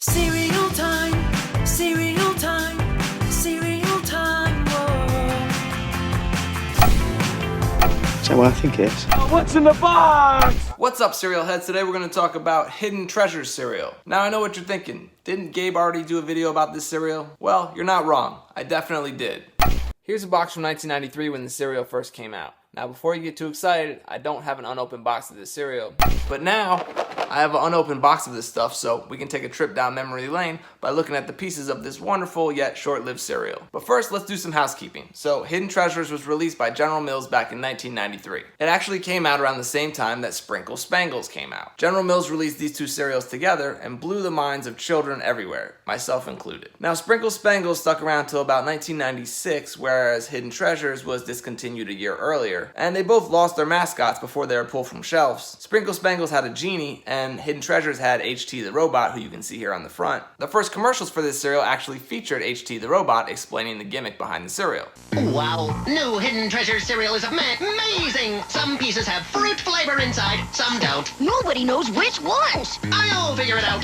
Cereal time, cereal time, cereal time, whoa. Is that what I think it is? What's in the box? What's up, cereal heads? Today we're going to talk about Hidden Treasures cereal. Now I know what you're thinking. Didn't Gabe already do a video about this cereal? Well, you're not wrong. I definitely did. Here's a box from 1993 when the cereal first came out. Now before you get too excited, I don't have an unopened box of this cereal. But now, I have an unopened box of this stuff, so we can take a trip down memory lane by looking at the pieces of this wonderful yet short-lived cereal. But first, let's do some housekeeping. So, Hidden Treasures was released by General Mills back in 1993. It actually came out around the same time that Sprinkle Spangles came out. General Mills released these two cereals together and blew the minds of children everywhere, myself included. Now, Sprinkle Spangles stuck around till about 1996, whereas Hidden Treasures was discontinued a year earlier, and they both lost their mascots before they were pulled from shelves. Sprinkle Spangles had a genie, and Hidden Treasures had HT the robot, who you can see here on the front. The first commercials for this cereal actually featured HT the robot explaining the gimmick behind the cereal. Wow, new Hidden Treasures cereal is amazing! Some pieces have fruit flavor inside, some don't. Nobody knows which ones. I'll figure it out.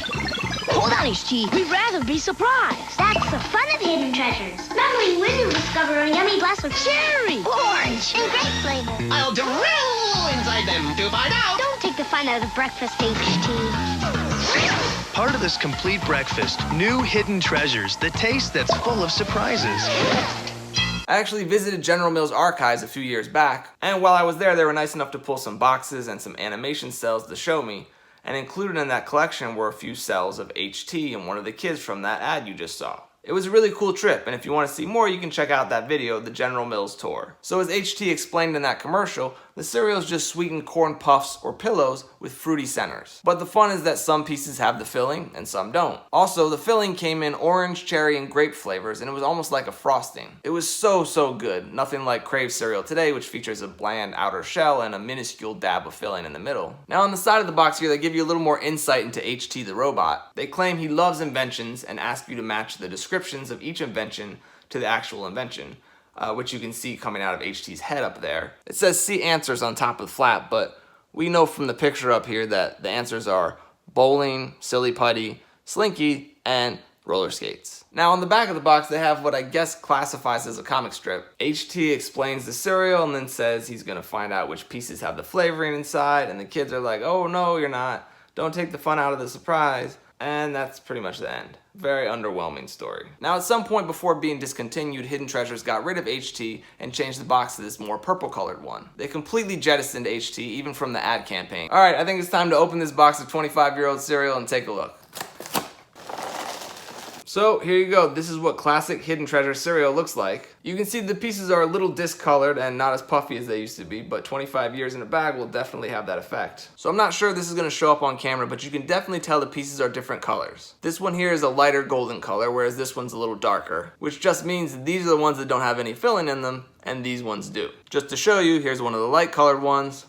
Hold on, HT. We'd rather be surprised. That's the fun of Hidden Treasures. Memory when you discover a yummy blast of Cherry, orange, and grape flavor. I'll drill inside them to find out. Don't take the fun out of breakfast, HT. Part of this complete breakfast, new Hidden Treasures, the taste that's full of surprises. I actually visited General Mills archives a few years back, and while I was there, they were nice enough to pull some boxes and some animation cells to show me, and included in that collection were a few cells of HT and one of the kids from that ad you just saw. It was a really cool trip, and if you want to see more, you can check out that video, the General Mills tour. So as HT explained in that commercial, the cereal is just sweetened corn puffs or pillows with fruity centers. But the fun is that some pieces have the filling and some don't. Also, the filling came in orange, cherry, and grape flavors, and it was almost like a frosting. It was so good. Nothing like Crave cereal today, which features a bland outer shell and a minuscule dab of filling in the middle. Now on the side of the box here, they give you a little more insight into HT the robot. They claim he loves inventions and ask you to match the descriptions of each invention to the actual invention. Which you can see coming out of HT's head up there. It says see answers on top of the flap, but we know from the picture up here that the answers are bowling, silly putty, slinky, and roller skates. Now on the back of the box they have what I guess classifies as a comic strip. HT explains the cereal and then says he's gonna find out which pieces have the flavoring inside, and the kids are like, oh no you're not, don't take the fun out of the surprise. And that's pretty much the end. Very underwhelming story. Now at some point before being discontinued, Hidden Treasures got rid of HT and changed the box to this more purple colored one. They completely jettisoned HT even from the ad campaign. Alright, I think it's time to open this box of 25-year-old cereal and take a look. So here you go, this is what classic Hidden Treasure cereal looks like. You can see the pieces are a little discolored and not as puffy as they used to be, but 25 years in a bag will definitely have that effect. So I'm not sure if this is going to show up on camera, but you can definitely tell the pieces are different colors. This one here is a lighter golden color, whereas this one's a little darker, which just means that these are the ones that don't have any filling in them, and these ones do. Just to show you, here's one of the light colored ones.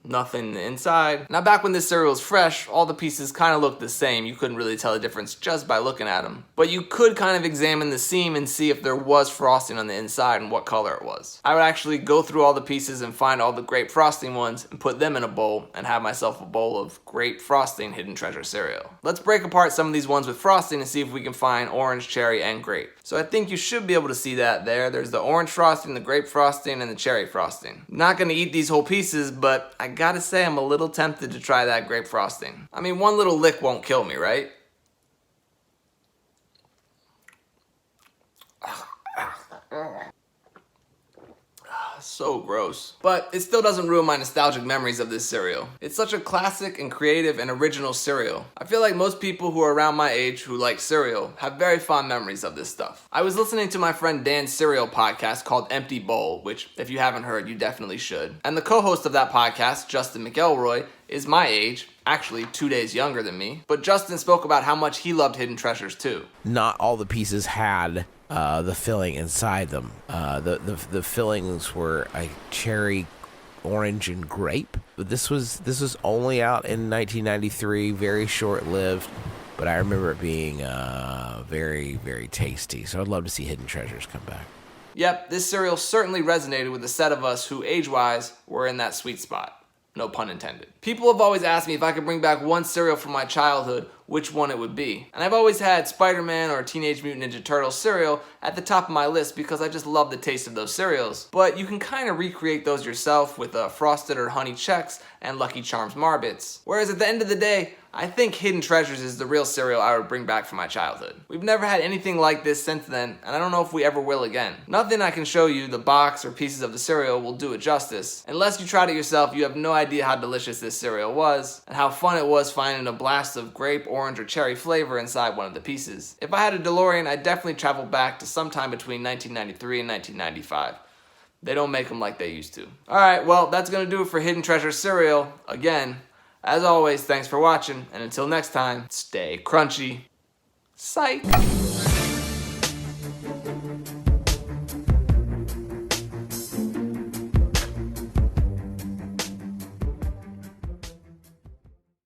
Nothing inside. Now back when this cereal was fresh, all the pieces kind of looked the same. You couldn't really tell the difference just by looking at them. But you could kind of examine the seam and see if there was frosting on the inside and what color it was. I would actually go through all the pieces and find all the grape frosting ones and put them in a bowl and have myself a bowl of grape frosting Hidden Treasure cereal. Let's break apart some of these ones with frosting and see if we can find orange, cherry, and grape. So I think you should be able to see that there. There's the orange frosting, the grape frosting, and the cherry frosting. I'm not gonna eat these whole pieces, but I gotta say I'm a little tempted to try that grape frosting. I mean, one little lick won't kill me, right? So gross. But it still doesn't ruin my nostalgic memories of this cereal. It's such a classic and creative and original cereal. I feel like most people who are around my age who like cereal have very fond memories of this stuff. I was listening to my friend Dan's cereal podcast called Empty Bowl, which if you haven't heard, you definitely should. And the co-host of that podcast, Justin McElroy, is my age, actually 2 days younger than me. But Justin spoke about how much he loved Hidden Treasures too. Not all the pieces had the filling inside them. The fillings were cherry, orange, and grape. But this was only out in 1993, very short-lived. But I remember it being very, very tasty. So I'd love to see Hidden Treasures come back. Yep, this cereal certainly resonated with the set of us who, age-wise, were in that sweet spot. No pun intended. People have always asked me if I could bring back one cereal from my childhood, which one it would be. And I've always had Spider-Man or Teenage Mutant Ninja Turtles cereal at the top of my list because I just love the taste of those cereals. But you can kind of recreate those yourself with Frosted or Honey Chex and Lucky Charms Marbits. Whereas at the end of the day, I think Hidden Treasures is the real cereal I would bring back from my childhood. We've never had anything like this since then, and I don't know if we ever will again. Nothing I can show you, the box or pieces of the cereal, will do it justice. Unless you tried it yourself, you have no idea how delicious this cereal was, and how fun it was finding a blast of grape, orange, or cherry flavor inside one of the pieces. If I had a DeLorean, I'd definitely travel back to sometime between 1993 and 1995. They don't make them like they used to. Alright, well, that's gonna do it for Hidden Treasure cereal. Again, as always, thanks for watching, and until next time, stay crunchy. Psych!